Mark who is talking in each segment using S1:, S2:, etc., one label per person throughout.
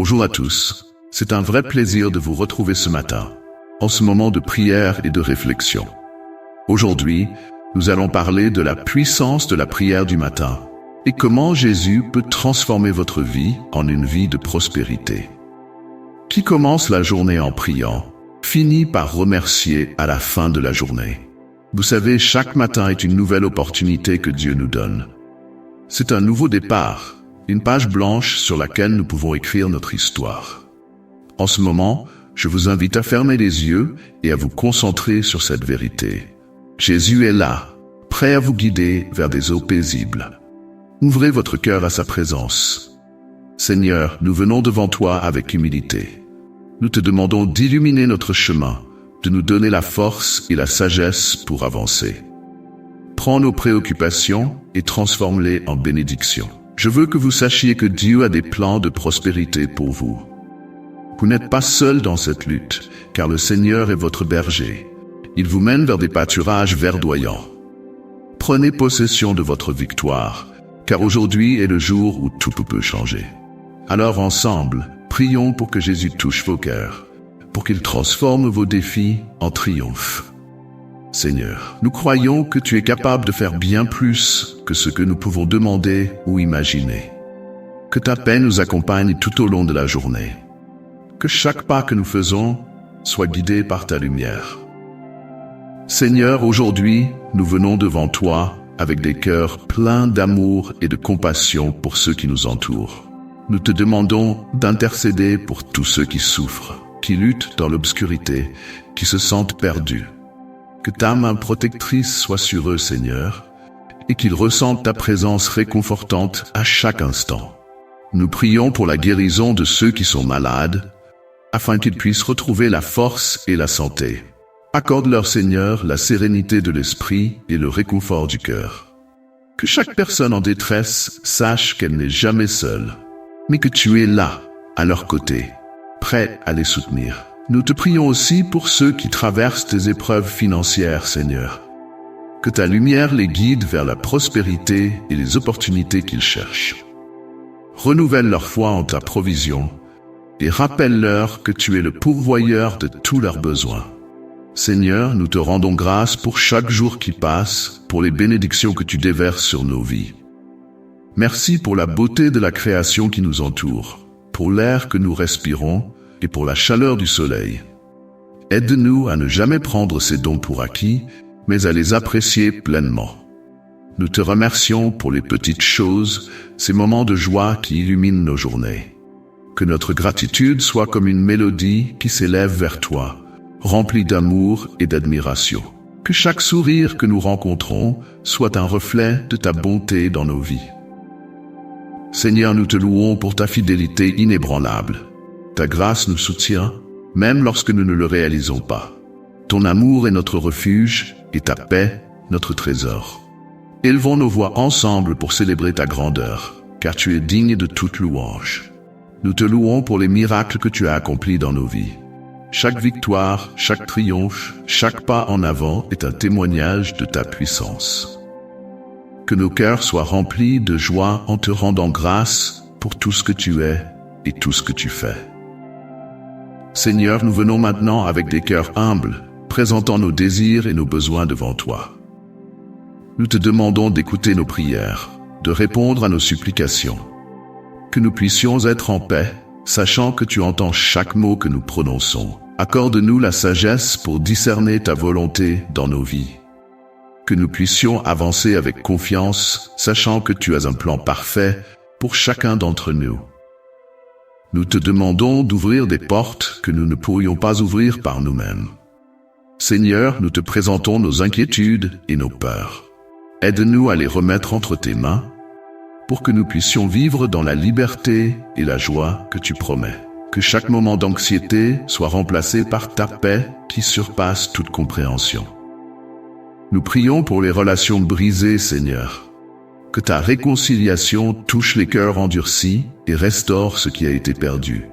S1: Bonjour à tous, c'est un vrai plaisir de vous retrouver ce matin, en ce moment de prière et de réflexion. Aujourd'hui, nous allons parler de la puissance de la prière du matin et comment Jésus peut transformer votre vie en une vie de prospérité. Qui commence la journée en priant, finit par remercier à la fin de la journée. Vous savez, chaque matin est une nouvelle opportunité que Dieu nous donne. C'est un nouveau départ, une page blanche sur laquelle nous pouvons écrire notre histoire. En ce moment, je vous invite à fermer les yeux et à vous concentrer sur cette vérité. Jésus est là, prêt à vous guider vers des eaux paisibles. Ouvrez votre cœur à sa présence. Seigneur, nous venons devant toi avec humilité. Nous te demandons d'illuminer notre chemin, de nous donner la force et la sagesse pour avancer. Prends nos préoccupations et transforme-les en bénédictions. Je veux que vous sachiez que Dieu a des plans de prospérité pour vous. Vous n'êtes pas seul dans cette lutte, car le Seigneur est votre berger. Il vous mène vers des pâturages verdoyants. Prenez possession de votre victoire, car aujourd'hui est le jour où tout peut changer. Alors ensemble, prions pour que Jésus touche vos cœurs, pour qu'il transforme vos défis en triomphe. Seigneur, nous croyons que tu es capable de faire bien plus que ce que nous pouvons demander ou imaginer. Que ta paix nous accompagne tout au long de la journée. Que chaque pas que nous faisons soit guidé par ta lumière. Seigneur, aujourd'hui, nous venons devant toi avec des cœurs pleins d'amour et de compassion pour ceux qui nous entourent. Nous te demandons d'intercéder pour tous ceux qui souffrent, qui luttent dans l'obscurité, qui se sentent perdus. Que ta main protectrice soit sur eux, Seigneur, et qu'ils ressentent ta présence réconfortante à chaque instant. Nous prions pour la guérison de ceux qui sont malades, afin qu'ils puissent retrouver la force et la santé. Accorde-leur, Seigneur, la sérénité de l'esprit et le réconfort du cœur. Que chaque personne en détresse sache qu'elle n'est jamais seule, mais que tu es là, à leur côté, prêt à les soutenir. Nous te prions aussi pour ceux qui traversent des épreuves financières, Seigneur. Que ta lumière les guide vers la prospérité et les opportunités qu'ils cherchent. Renouvelle leur foi en ta provision et rappelle-leur que tu es le pourvoyeur de tous leurs besoins. Seigneur, nous te rendons grâce pour chaque jour qui passe, pour les bénédictions que tu déverses sur nos vies. Merci pour la beauté de la création qui nous entoure, pour l'air que nous respirons et pour la chaleur du soleil. Aide-nous à ne jamais prendre ces dons pour acquis, mais à les apprécier pleinement. Nous te remercions pour les petites choses, ces moments de joie qui illuminent nos journées. Que notre gratitude soit comme une mélodie qui s'élève vers toi, remplie d'amour et d'admiration. Que chaque sourire que nous rencontrons soit un reflet de ta bonté dans nos vies. Seigneur, nous te louons pour ta fidélité inébranlable. Ta grâce nous soutient, même lorsque nous ne le réalisons pas. Ton amour est notre refuge et ta paix, notre trésor. Élevons nos voix ensemble pour célébrer ta grandeur, car tu es digne de toute louange. Nous te louons pour les miracles que tu as accomplis dans nos vies. Chaque victoire, chaque triomphe, chaque pas en avant est un témoignage de ta puissance. Que nos cœurs soient remplis de joie en te rendant grâce pour tout ce que tu es et tout ce que tu fais. Seigneur, nous venons maintenant avec des cœurs humbles, présentant nos désirs et nos besoins devant toi. Nous te demandons d'écouter nos prières, de répondre à nos supplications. Que nous puissions être en paix, sachant que tu entends chaque mot que nous prononçons. Accorde-nous la sagesse pour discerner ta volonté dans nos vies. Que nous puissions avancer avec confiance, sachant que tu as un plan parfait pour chacun d'entre nous. Nous te demandons d'ouvrir des portes que nous ne pourrions pas ouvrir par nous-mêmes. Seigneur, nous te présentons nos inquiétudes et nos peurs. Aide-nous à les remettre entre tes mains, pour que nous puissions vivre dans la liberté et la joie que tu promets. Que chaque moment d'anxiété soit remplacé par ta paix qui surpasse toute compréhension. Nous prions pour les relations brisées, Seigneur. Que ta réconciliation touche les cœurs endurcis et restaure ce qui a été perdu.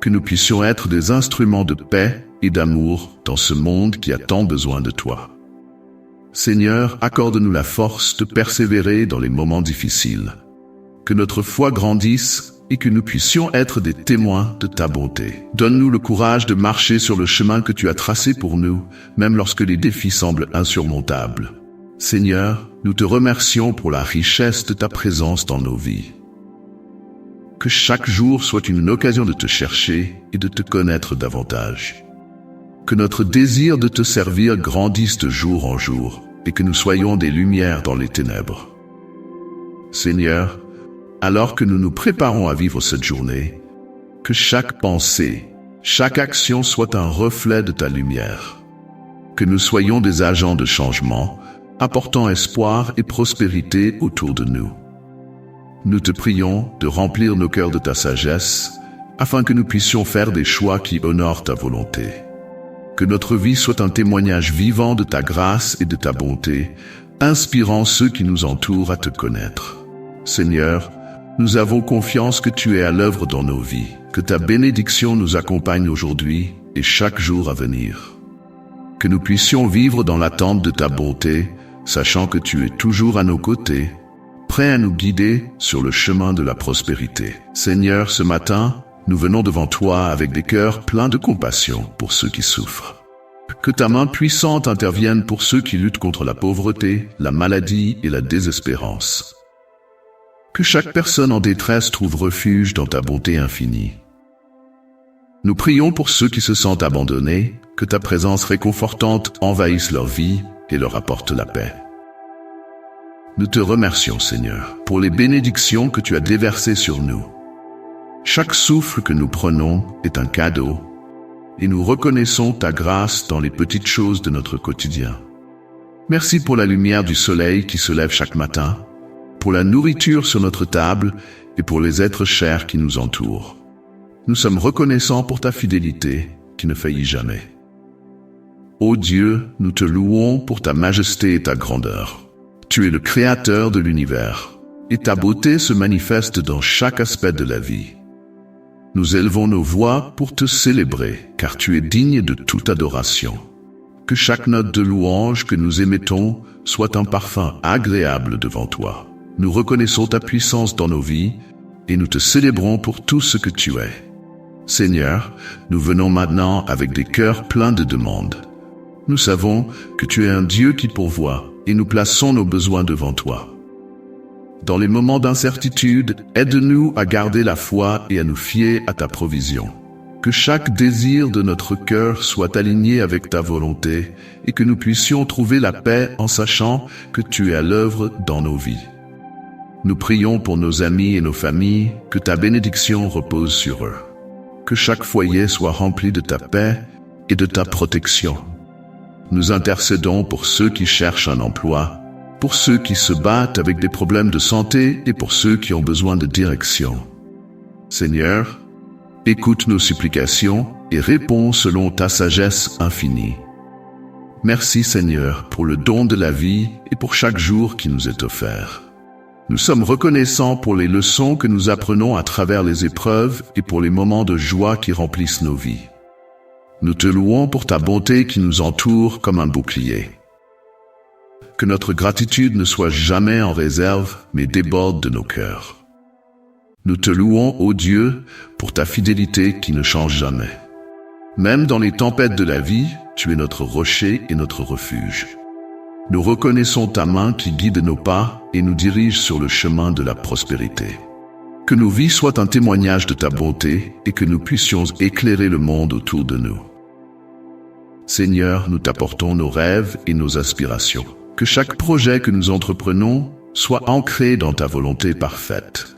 S1: Que nous puissions être des instruments de paix et d'amour dans ce monde qui a tant besoin de toi. Seigneur, accorde-nous la force de persévérer dans les moments difficiles. Que notre foi grandisse et que nous puissions être des témoins de ta bonté. Donne-nous le courage de marcher sur le chemin que tu as tracé pour nous, même lorsque les défis semblent insurmontables. Seigneur, nous te remercions pour la richesse de ta présence dans nos vies. Que chaque jour soit une occasion de te chercher et de te connaître davantage. Que notre désir de te servir grandisse de jour en jour et que nous soyons des lumières dans les ténèbres. Seigneur, alors que nous nous préparons à vivre cette journée, que chaque pensée, chaque action soit un reflet de ta lumière. Que nous soyons des agents de changement, apportant espoir et prospérité autour de nous. Nous te prions de remplir nos cœurs de ta sagesse, afin que nous puissions faire des choix qui honorent ta volonté. Que notre vie soit un témoignage vivant de ta grâce et de ta bonté, inspirant ceux qui nous entourent à te connaître. Seigneur, nous avons confiance que tu es à l'œuvre dans nos vies, que ta bénédiction nous accompagne aujourd'hui et chaque jour à venir. Que nous puissions vivre dans l'attente de ta bonté, sachant que tu es toujours à nos côtés, prêt à nous guider sur le chemin de la prospérité. Seigneur, ce matin, nous venons devant toi avec des cœurs pleins de compassion pour ceux qui souffrent. Que ta main puissante intervienne pour ceux qui luttent contre la pauvreté, la maladie et la désespérance. Que chaque personne en détresse trouve refuge dans ta bonté infinie. Nous prions pour ceux qui se sentent abandonnés, que ta présence réconfortante envahisse leur vie et leur apporte la paix. Nous te remercions, Seigneur, pour les bénédictions que tu as déversées sur nous. Chaque souffle que nous prenons est un cadeau, et nous reconnaissons ta grâce dans les petites choses de notre quotidien. Merci pour la lumière du soleil qui se lève chaque matin, pour la nourriture sur notre table et pour les êtres chers qui nous entourent. Nous sommes reconnaissants pour ta fidélité qui ne faillit jamais. Ô Dieu, nous te louons pour ta majesté et ta grandeur. Tu es le créateur de l'univers, et ta beauté se manifeste dans chaque aspect de la vie. Nous élevons nos voix pour te célébrer, car tu es digne de toute adoration. Que chaque note de louange que nous émettons soit un parfum agréable devant toi. Nous reconnaissons ta puissance dans nos vies, et nous te célébrons pour tout ce que tu es. Seigneur, nous venons maintenant avec des cœurs pleins de demandes. Nous savons que tu es un Dieu qui pourvoit, et nous plaçons nos besoins devant toi. Dans les moments d'incertitude, aide-nous à garder la foi et à nous fier à ta provision. Que chaque désir de notre cœur soit aligné avec ta volonté et que nous puissions trouver la paix en sachant que tu es à l'œuvre dans nos vies. Nous prions pour nos amis et nos familles, que ta bénédiction repose sur eux. Que chaque foyer soit rempli de ta paix et de ta protection. Nous intercédons pour ceux qui cherchent un emploi, pour ceux qui se battent avec des problèmes de santé et pour ceux qui ont besoin de direction. Seigneur, écoute nos supplications et réponds selon ta sagesse infinie. Merci Seigneur pour le don de la vie et pour chaque jour qui nous est offert. Nous sommes reconnaissants pour les leçons que nous apprenons à travers les épreuves et pour les moments de joie qui remplissent nos vies. Nous te louons pour ta bonté qui nous entoure comme un bouclier. Que notre gratitude ne soit jamais en réserve, mais déborde de nos cœurs. Nous te louons, ô Dieu, pour ta fidélité qui ne change jamais. Même dans les tempêtes de la vie, tu es notre rocher et notre refuge. Nous reconnaissons ta main qui guide nos pas et nous dirige sur le chemin de la prospérité. Que nos vies soient un témoignage de ta bonté et que nous puissions éclairer le monde autour de nous. Seigneur, nous t'apportons nos rêves et nos aspirations. Que chaque projet que nous entreprenons soit ancré dans ta volonté parfaite.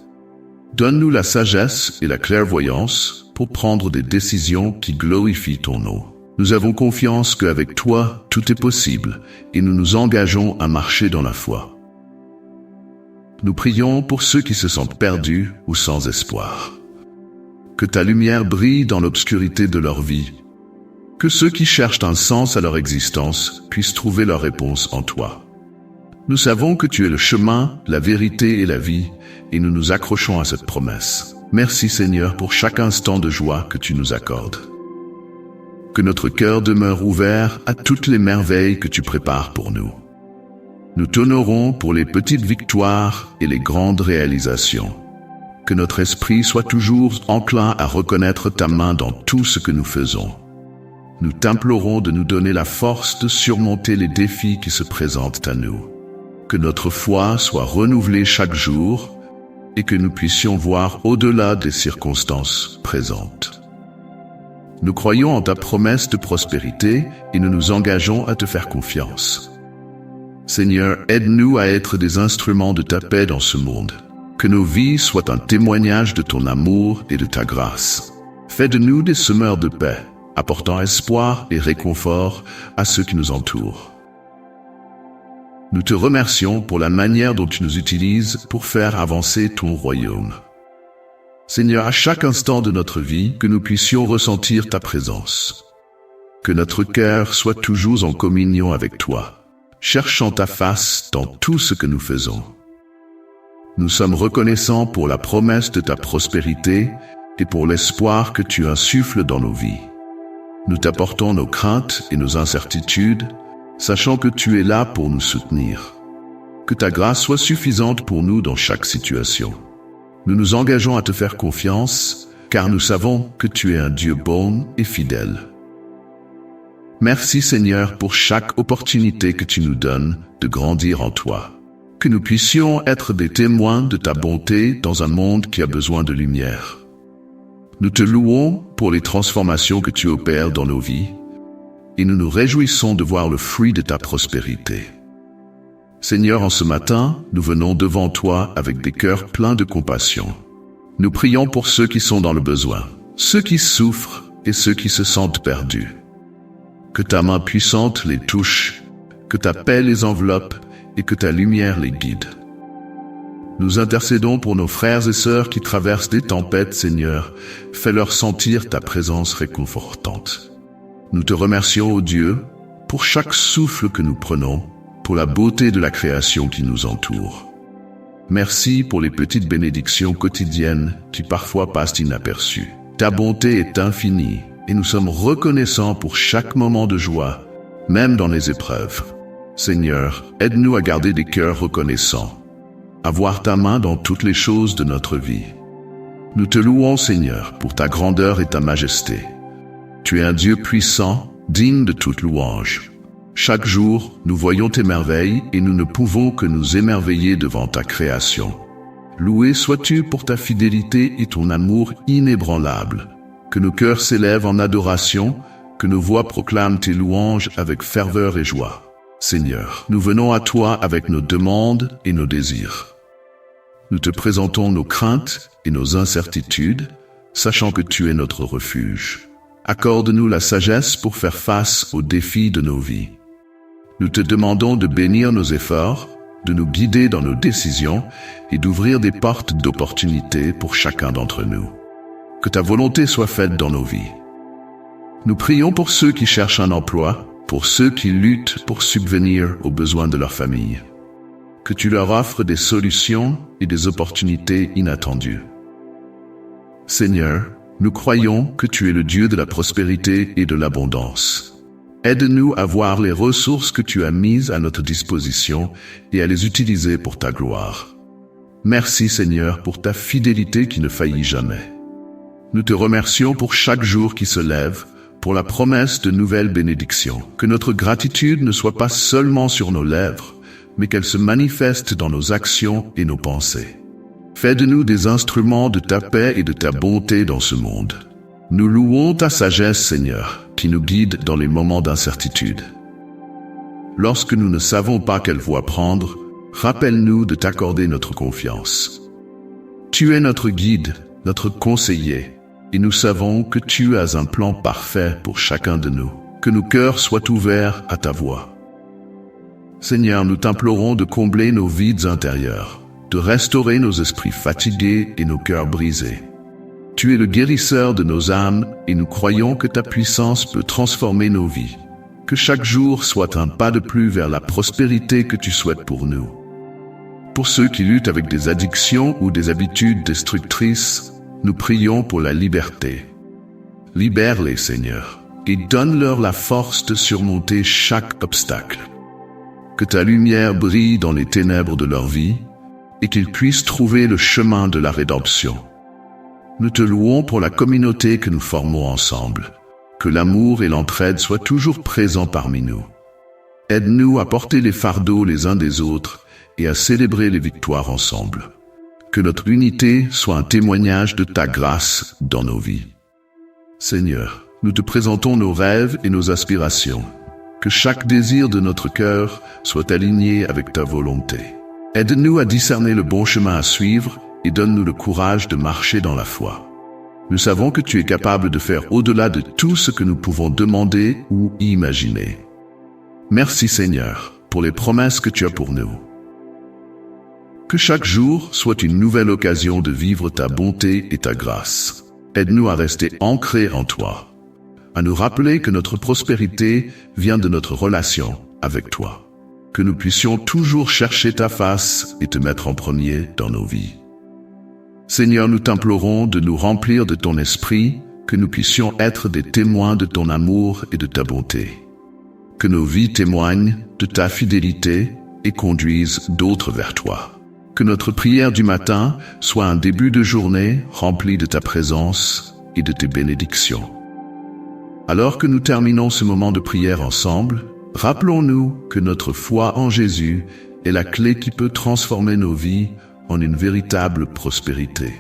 S1: Donne-nous la sagesse et la clairvoyance pour prendre des décisions qui glorifient ton nom. Nous avons confiance qu'avec toi, tout est possible et nous nous engageons à marcher dans la foi. Nous prions pour ceux qui se sentent perdus ou sans espoir. Que ta lumière brille dans l'obscurité de leur vie. Que ceux qui cherchent un sens à leur existence puissent trouver leur réponse en toi. Nous savons que tu es le chemin, la vérité et la vie, et nous nous accrochons à cette promesse. Merci Seigneur pour chaque instant de joie que tu nous accordes. Que notre cœur demeure ouvert à toutes les merveilles que tu prépares pour nous. Nous t'honorons pour les petites victoires et les grandes réalisations. Que notre esprit soit toujours enclin à reconnaître ta main dans tout ce que nous faisons. Nous t'implorons de nous donner la force de surmonter les défis qui se présentent à nous. Que notre foi soit renouvelée chaque jour et que nous puissions voir au-delà des circonstances présentes. Nous croyons en ta promesse de prospérité et nous nous engageons à te faire confiance. Seigneur, aide-nous à être des instruments de ta paix dans ce monde. Que nos vies soient un témoignage de ton amour et de ta grâce. Fais de nous des semeurs de paix, apportant espoir et réconfort à ceux qui nous entourent. Nous te remercions pour la manière dont tu nous utilises pour faire avancer ton royaume. Seigneur, à chaque instant de notre vie, que nous puissions ressentir ta présence. Que notre cœur soit toujours en communion avec toi, cherchant ta face dans tout ce que nous faisons. Nous sommes reconnaissants pour la promesse de ta prospérité et pour l'espoir que tu insuffles dans nos vies. Nous t'apportons nos craintes et nos incertitudes, sachant que tu es là pour nous soutenir. Que ta grâce soit suffisante pour nous dans chaque situation. Nous nous engageons à te faire confiance, car nous savons que tu es un Dieu bon et fidèle. Merci Seigneur pour chaque opportunité que tu nous donnes de grandir en toi. Que nous puissions être des témoins de ta bonté dans un monde qui a besoin de lumière. Nous te louons pour les transformations que tu opères dans nos vies et nous nous réjouissons de voir le fruit de ta prospérité. Seigneur, en ce matin, nous venons devant toi avec des cœurs pleins de compassion. Nous prions pour ceux qui sont dans le besoin, ceux qui souffrent et ceux qui se sentent perdus. Que ta main puissante les touche, que ta paix les enveloppe et que ta lumière les guide. Nous intercédons pour nos frères et sœurs qui traversent des tempêtes, Seigneur. Fais-leur sentir ta présence réconfortante. Nous te remercions, ô Dieu, pour chaque souffle que nous prenons, pour la beauté de la création qui nous entoure. Merci pour les petites bénédictions quotidiennes qui parfois passent inaperçues. Ta bonté est infinie et nous sommes reconnaissants pour chaque moment de joie, même dans les épreuves. Seigneur, aide-nous à garder des cœurs reconnaissants, à voir ta main dans toutes les choses de notre vie. Nous te louons, Seigneur, pour ta grandeur et ta majesté. Tu es un Dieu puissant, digne de toute louange. Chaque jour, nous voyons tes merveilles et nous ne pouvons que nous émerveiller devant ta création. Loué sois-tu pour ta fidélité et ton amour inébranlable. Que nos cœurs s'élèvent en adoration, que nos voix proclament tes louanges avec ferveur et joie. Seigneur, nous venons à toi avec nos demandes et nos désirs. Nous te présentons nos craintes et nos incertitudes, sachant que tu es notre refuge. Accorde-nous la sagesse pour faire face aux défis de nos vies. Nous te demandons de bénir nos efforts, de nous guider dans nos décisions et d'ouvrir des portes d'opportunités pour chacun d'entre nous. Que ta volonté soit faite dans nos vies. Nous prions pour ceux qui cherchent un emploi, pour ceux qui luttent pour subvenir aux besoins de leur famille. Que tu leur offres des solutions et des opportunités inattendues. Seigneur, nous croyons que tu es le Dieu de la prospérité et de l'abondance. Aide-nous à voir les ressources que tu as mises à notre disposition et à les utiliser pour ta gloire. Merci Seigneur pour ta fidélité qui ne faillit jamais. Nous te remercions pour chaque jour qui se lève, pour la promesse de nouvelles bénédictions. Que notre gratitude ne soit pas seulement sur nos lèvres, mais qu'elle se manifeste dans nos actions et nos pensées. Fais de nous des instruments de ta paix et de ta bonté dans ce monde. Nous louons ta sagesse, Seigneur, qui nous guide dans les moments d'incertitude. Lorsque nous ne savons pas quelle voie prendre, rappelle-nous de t'accorder notre confiance. Tu es notre guide, notre conseiller, et nous savons que tu as un plan parfait pour chacun de nous. Que nos cœurs soient ouverts à ta voix. Seigneur, nous t'implorons de combler nos vides intérieurs, de restaurer nos esprits fatigués et nos cœurs brisés. Tu es le guérisseur de nos âmes et nous croyons que ta puissance peut transformer nos vies. Que chaque jour soit un pas de plus vers la prospérité que tu souhaites pour nous. Pour ceux qui luttent avec des addictions ou des habitudes destructrices, nous prions pour la liberté. Libère-les, Seigneur, et donne-leur la force de surmonter chaque obstacle. Que ta lumière brille dans les ténèbres de leur vie, et qu'ils puissent trouver le chemin de la rédemption. Nous te louons pour la communauté que nous formons ensemble. Que l'amour et l'entraide soient toujours présents parmi nous. Aide-nous à porter les fardeaux les uns des autres et à célébrer les victoires ensemble. Que notre unité soit un témoignage de ta grâce dans nos vies. Seigneur, nous te présentons nos rêves et nos aspirations. Que chaque désir de notre cœur soit aligné avec ta volonté. Aide-nous à discerner le bon chemin à suivre et donne-nous le courage de marcher dans la foi. Nous savons que tu es capable de faire au-delà de tout ce que nous pouvons demander ou imaginer. Merci Seigneur pour les promesses que tu as pour nous. Que chaque jour soit une nouvelle occasion de vivre ta bonté et ta grâce. Aide-nous à rester ancrés en toi, à nous rappeler que notre prospérité vient de notre relation avec toi. Que nous puissions toujours chercher ta face et te mettre en premier dans nos vies. Seigneur, nous t'implorons de nous remplir de ton esprit, que nous puissions être des témoins de ton amour et de ta bonté. Que nos vies témoignent de ta fidélité et conduisent d'autres vers toi. Que notre prière du matin soit un début de journée rempli de ta présence et de tes bénédictions. Alors que nous terminons ce moment de prière ensemble, rappelons-nous que notre foi en Jésus est la clé qui peut transformer nos vies en une véritable prospérité.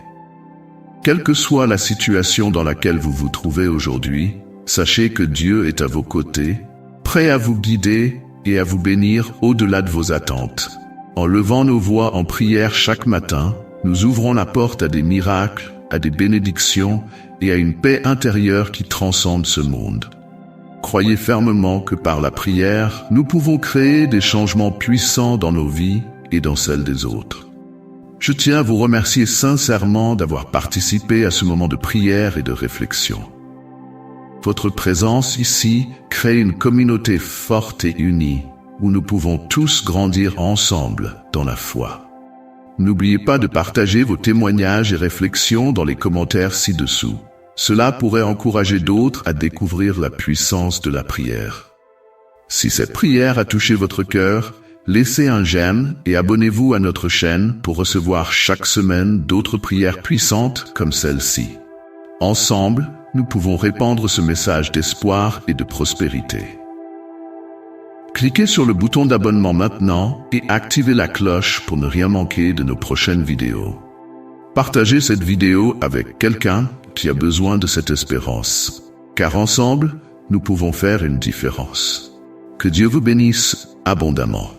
S1: Quelle que soit la situation dans laquelle vous vous trouvez aujourd'hui, sachez que Dieu est à vos côtés, prêt à vous guider et à vous bénir au-delà de vos attentes. En levant nos voix en prière chaque matin, nous ouvrons la porte à des miracles, à des bénédictions et à une paix intérieure qui transcende ce monde. Croyez fermement que par la prière, nous pouvons créer des changements puissants dans nos vies et dans celles des autres. Je tiens à vous remercier sincèrement d'avoir participé à ce moment de prière et de réflexion. Votre présence ici crée une communauté forte et unie, où nous pouvons tous grandir ensemble dans la foi. N'oubliez pas de partager vos témoignages et réflexions dans les commentaires ci-dessous. Cela pourrait encourager d'autres à découvrir la puissance de la prière. Si cette prière a touché votre cœur, laissez un j'aime et abonnez-vous à notre chaîne pour recevoir chaque semaine d'autres prières puissantes comme celle-ci. Ensemble, nous pouvons répandre ce message d'espoir et de prospérité. Cliquez sur le bouton d'abonnement maintenant et activez la cloche pour ne rien manquer de nos prochaines vidéos. Partagez cette vidéo avec quelqu'un qui a besoin de cette espérance, car ensemble, nous pouvons faire une différence. Que Dieu vous bénisse abondamment.